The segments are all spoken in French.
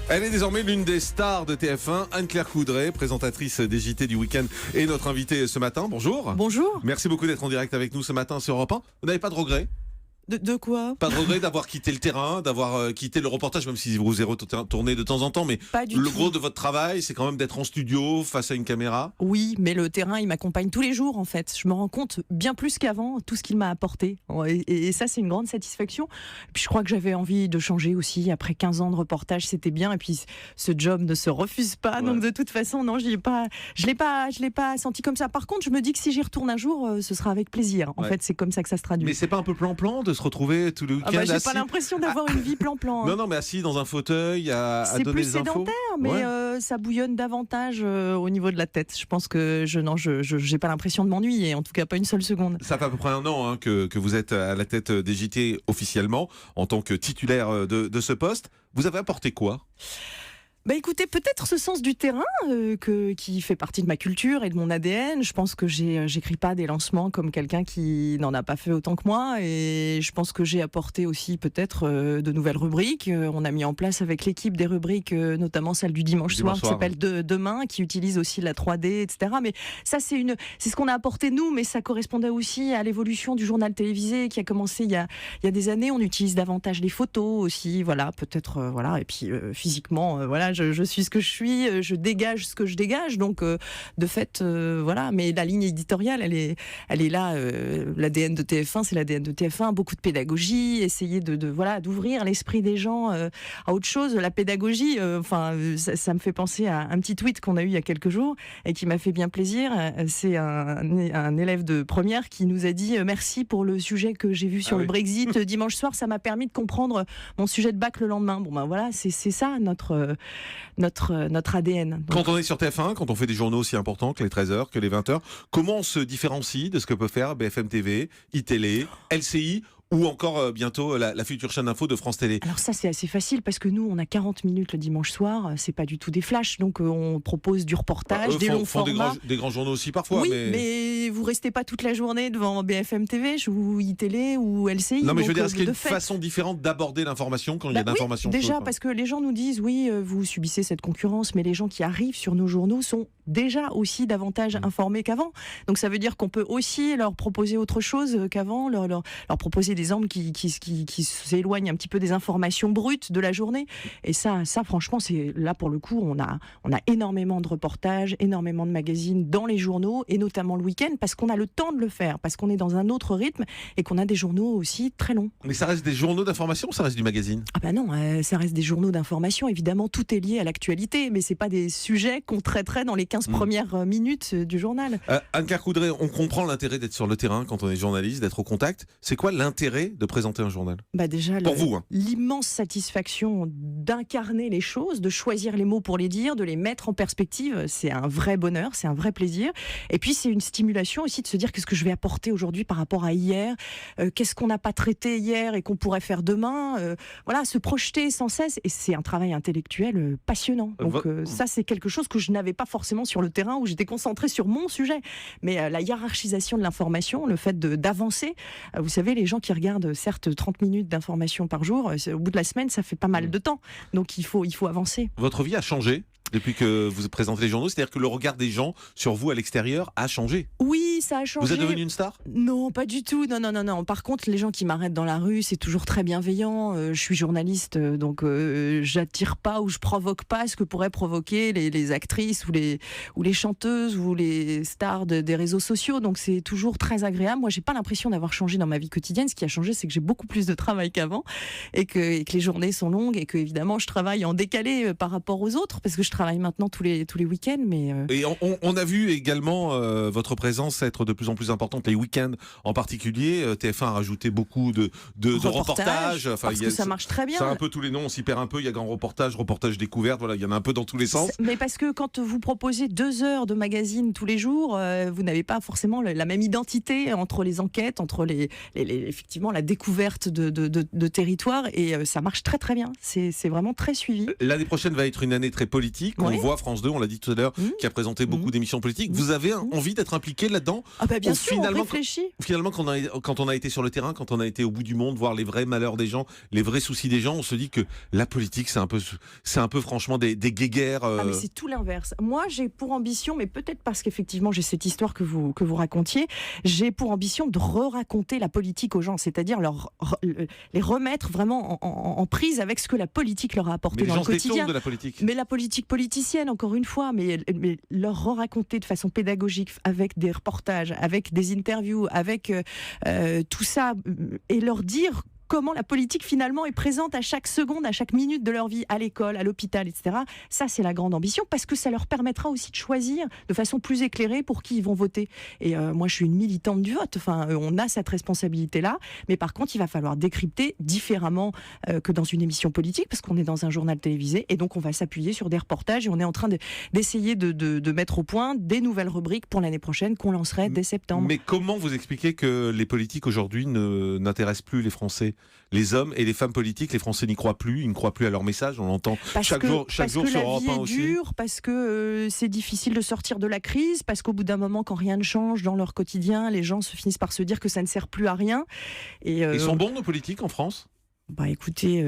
Elle est désormais l'une des stars de TF1, Anne-Claire Coudray, présentatrice des JT du week-end et notre invitée ce matin. Bonjour. Bonjour. Merci beaucoup d'être en direct avec nous ce matin sur Europe 1. Vous n'avez pas de regrets? De quoi? Pas de regret d'avoir quitté le terrain, d'avoir quitté le reportage, même si vous y retournez de temps en temps, mais le gros de votre travail, c'est quand même d'être en studio, face à une caméra. Oui, mais le terrain, il m'accompagne tous les jours, en fait. Je me rends compte bien plus qu'avant, tout ce qu'il m'a apporté. Et ça, c'est une grande satisfaction. Et puis, je crois que j'avais envie de changer aussi. Après 15 ans de reportage, c'était bien. Et puis, ce job ne se refuse pas. Ouais. Donc, de toute façon, non, je l'ai pas senti comme ça. Par contre, je me dis que si j'y retourne un jour, ce sera avec plaisir. En fait, c'est comme ça que ça se traduit. Mais c'est pas un peu plan-plan de se retrouver tous les week-ends j'ai assis... pas l'impression d'avoir une vie plan-plan. Non, mais assis dans un fauteuil à donner des infos. C'est plus sédentaire, mais ça bouillonne davantage au niveau de la tête. Je pense que je j'ai pas l'impression de m'ennuyer, en tout cas pas une seule seconde. Ça fait à peu près 1 an que vous êtes à la tête des JT officiellement, en tant que titulaire de ce poste. Vous avez apporté quoi ? Écoutez, peut-être ce sens du terrain qui fait partie de ma culture et de mon ADN. Je pense que j'écris pas des lancements comme quelqu'un qui n'en a pas fait autant que moi, et je pense que j'ai apporté aussi peut-être de nouvelles rubriques. On a mis en place avec l'équipe des rubriques, notamment celle du dimanche soir qui s'appelle Demain, qui utilise aussi la 3D, etc. Mais ça, c'est ce qu'on a apporté nous, mais ça correspondait aussi à l'évolution du journal télévisé qui a commencé il y a des années. On utilise davantage les photos aussi, voilà, peut-être, voilà, et puis physiquement, voilà. Je suis ce que je suis, je dégage ce que je dégage, donc de fait, voilà. Mais la ligne éditoriale, elle est là. L'ADN de TF1, c'est l'ADN de TF1. Beaucoup de pédagogie, essayer d'ouvrir l'esprit des gens à autre chose. La pédagogie, ça me fait penser à un petit tweet qu'on a eu il y a quelques jours et qui m'a fait bien plaisir. C'est un élève de première qui nous a dit merci pour le sujet que j'ai vu sur le Brexit dimanche soir. Ça m'a permis de comprendre mon sujet de bac le lendemain. Bon voilà, c'est ça notre ADN. Donc, quand on est sur TF1, quand on fait des journaux aussi importants que les 13h, que les 20h, comment on se différencie de ce que peut faire BFM TV, iTélé, LCI ou encore bientôt la future chaîne d'info de France Télé? Alors ça, c'est assez facile parce que nous, on a 40 minutes le dimanche soir, c'est pas du tout des flashs, donc on propose du reportage, des longs formats. Des grands journaux aussi parfois. Oui, mais vous restez pas toute la journée devant BFM TV ou iTélé ou LCI. Non, mais je veux dire, est-ce qu'il y a une façon différente d'aborder l'information quand il y a d'informations? Déjà, parce que les gens nous disent, oui, vous subissez cette concurrence, mais les gens qui arrivent sur nos journaux sont déjà aussi davantage informés qu'avant. Donc ça veut dire qu'on peut aussi leur proposer autre chose qu'avant, leur proposer des angles qui s'éloignent un petit peu des informations brutes de la journée. Et ça franchement, c'est là pour le coup, on a énormément de reportages, énormément de magazines dans les journaux, et notamment le week-end, parce qu'on a le temps de le faire, parce qu'on est dans un autre rythme et qu'on a des journaux aussi très longs. Mais ça reste des journaux d'information ou ça reste du magazine? Ah non, ça reste des journaux d'information. Évidemment, tout est lié à l'actualité, mais c'est pas des sujets qu'on traiterait dans les 15 premières minutes du journal. Anne-Claire Coudray, on comprend l'intérêt d'être sur le terrain quand on est journaliste, d'être au contact. C'est quoi l'intérêt de présenter un journal? Déjà, pour vous, l'immense satisfaction d'incarner les choses, de choisir les mots pour les dire, de les mettre en perspective, c'est un vrai bonheur, c'est un vrai plaisir. Et puis c'est une stimulation aussi de se dire qu'est-ce que je vais apporter aujourd'hui par rapport à hier, qu'est-ce qu'on n'a pas traité hier et qu'on pourrait faire demain, voilà, se projeter sans cesse. Et c'est un travail intellectuel passionnant. Donc ça, c'est quelque chose que je n'avais pas forcément sur le terrain, où j'étais concentrée sur mon sujet. Mais la hiérarchisation de l'information, le fait d'avancer, vous savez, les gens qui regardent certes 30 minutes d'information par jour, au bout de la semaine, ça fait pas mal de temps. Donc il faut avancer. Votre vie a changé depuis que vous présentez les journaux, c'est-à-dire que le regard des gens sur vous à l'extérieur a changé? Oui, ça a changé. Vous êtes devenue une star? Non, pas du tout. Non. Par contre, les gens qui m'arrêtent dans la rue, c'est toujours très bienveillant. Je suis journaliste, donc j'attire pas ou je provoque pas ce que pourraient provoquer les actrices ou les chanteuses ou les stars des réseaux sociaux. Donc c'est toujours très agréable. Moi, j'ai pas l'impression d'avoir changé dans ma vie quotidienne. Ce qui a changé, c'est que j'ai beaucoup plus de travail qu'avant et que les journées sont longues et que évidemment, je travaille en décalé par rapport aux autres parce que je travaille maintenant tous les week-ends. Et on a vu également votre présence être de plus en plus importante les week-ends en particulier. TF1 a rajouté beaucoup de reportages. Enfin, parce que ça marche très bien. C'est un peu tous les noms, on s'y perd un peu. Il y a grand reportage découverte. Voilà, il y en a un peu dans tous les sens. Mais parce que quand vous proposez 2 heures de magazine tous les jours, vous n'avez pas forcément la même identité entre les enquêtes, entre effectivement la découverte de territoire, et ça marche très très bien. C'est vraiment très suivi. L'année prochaine va être une année très politique. politique. On Oui. voit France 2, on l'a dit tout à l'heure, qui a présenté beaucoup d'émissions politiques. Vous avez envie d'être impliqué là-dedans? Ah bah bien Ou sûr, on finalement, réfléchit. Finalement, quand on a été sur le terrain, quand on a été au bout du monde, voir les vrais malheurs des gens, les vrais soucis des gens, on se dit que la politique, c'est un peu franchement des guéguerres. Ah mais c'est tout l'inverse. Moi j'ai pour ambition, mais peut-être parce qu'effectivement j'ai cette histoire que vous racontiez, j'ai pour ambition de re-raconter la politique aux gens, c'est-à-dire les remettre vraiment en prise avec ce que la politique leur a apporté Mais les dans gens le se détournent quotidien. de la politique. Mais la politique politicienne, encore une fois, mais leur raconter de façon pédagogique, avec des reportages, avec des interviews, avec tout ça, et leur dire comment la politique finalement est présente à chaque seconde, à chaque minute de leur vie, à l'école, à l'hôpital, etc. Ça, c'est la grande ambition, parce que ça leur permettra aussi de choisir de façon plus éclairée pour qui ils vont voter. Et moi, je suis une militante du vote. Enfin, on a cette responsabilité-là, mais par contre, il va falloir décrypter différemment que dans une émission politique, parce qu'on est dans un journal télévisé, et donc on va s'appuyer sur des reportages, et on est en train d'essayer de mettre au point des nouvelles rubriques pour l'année prochaine qu'on lancerait dès septembre. Mais comment vous expliquez que les politiques aujourd'hui n'intéressent plus les Français? Les hommes et les femmes politiques, les Français n'y croient plus, ils ne croient plus à leur message, on l'entend chaque jour sur Europe 1 aussi. Dur, parce que c'est difficile de sortir de la crise, parce qu'au bout d'un moment, quand rien ne change dans leur quotidien, les gens finissent par se dire que ça ne sert plus à rien. Et, Ils sont bons, nos politiques, en France? Bah écoutez,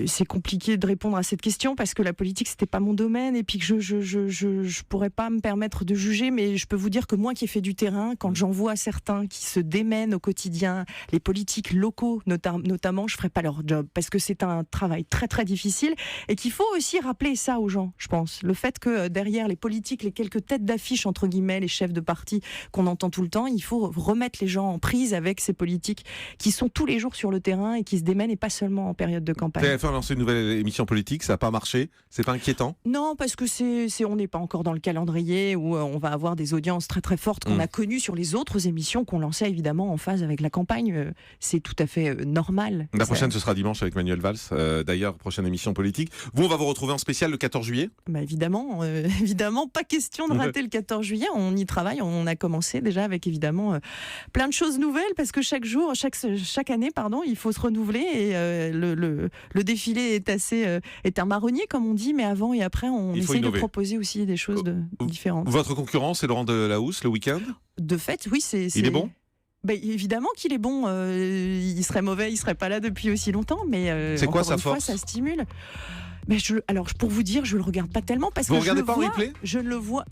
c'est compliqué de répondre à cette question parce que la politique c'était pas mon domaine et puis que je pourrais pas me permettre de juger, mais je peux vous dire que moi qui ai fait du terrain, quand j'en vois certains qui se démènent au quotidien, les politiques locaux notamment, je ferais pas leur job parce que c'est un travail très très difficile et qu'il faut aussi rappeler ça aux gens, je pense. Le fait que derrière les politiques, les quelques têtes d'affiche entre guillemets, les chefs de parti qu'on entend tout le temps, il faut remettre les gens en prise avec ces politiques qui sont tous les jours sur le terrain et qui se démènent et pas seulement en période de campagne. TF1 a lancé une nouvelle émission politique, ça n'a pas marché, c'est pas inquiétant? Non, parce que on n'est pas encore dans le calendrier où on va avoir des audiences très très fortes qu'on a connues sur les autres émissions qu'on lançait évidemment en phase avec la campagne. C'est tout à fait normal. La prochaine, ce sera dimanche avec Manuel Valls. D'ailleurs, prochaine émission politique. Vous, on va vous retrouver en spécial le 14 juillet? Bah évidemment, évidemment, pas question de rater le 14 juillet. On y travaille, on a commencé déjà avec évidemment plein de choses nouvelles parce que chaque jour, chaque année, il faut se renouveler et le défilé est un marronnier comme on dit, mais avant et après on essaye de proposer aussi des choses différentes. Votre concurrent, c'est Laurent Delahousse le week-end? De fait, oui, il est bon? Bah, évidemment qu'il est bon. Il serait mauvais, il serait pas là depuis aussi longtemps, mais c'est quoi sa force force? Ça stimule. Mais alors, pour vous dire, je le regarde pas tellement parce vous que regardez pas en replay? Je ne le vois.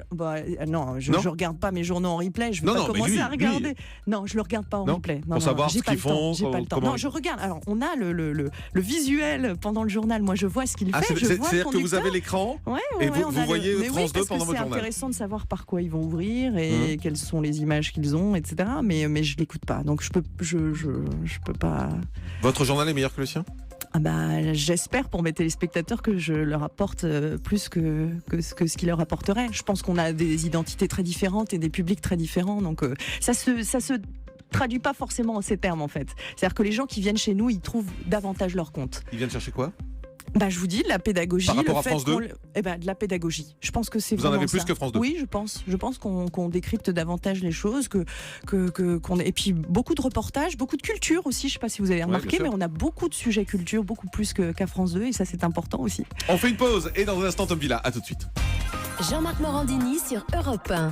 Non, je regarde pas mes journaux en replay. Je vais pas commencer à regarder. Non, je le regarde pas en replay. Pour savoir ce qu'ils font. J'ai pas le temps. Non, je regarde. Alors, on a le visuel pendant le journal. Moi, je vois ce qu'il fait. C'est-à-dire que vous avez l'écran et vous voyez France 2 pendant votre journal. C'est intéressant de savoir par quoi ils vont ouvrir et quelles sont les images qu'ils ont, etc. Mais je l'écoute pas. Donc je peux pas. Votre journal est meilleur que le sien? J'espère pour mes téléspectateurs que je leur apporte plus que ce qu'ils leur apporteraient. Je pense qu'on a des identités très différentes et des publics très différents, donc ça se traduit pas forcément en ces termes en fait. C'est-à-dire que les gens qui viennent chez nous, ils trouvent davantage leur compte. Ils viennent chercher quoi? Je vous dis, de la pédagogie. Par rapport à France 2 de la pédagogie. Je pense que c'est Vous en avez plus ça. que France 2? Oui, je pense qu'on décrypte davantage les choses, et puis beaucoup de reportages, beaucoup de culture aussi. Je ne sais pas si vous avez remarqué, mais on a beaucoup de sujets culture, beaucoup plus qu'à France 2, et ça c'est important aussi. On fait une pause, et dans un instant, Tom Villa, à tout de suite. Jean-Marc Morandini sur Europe 1.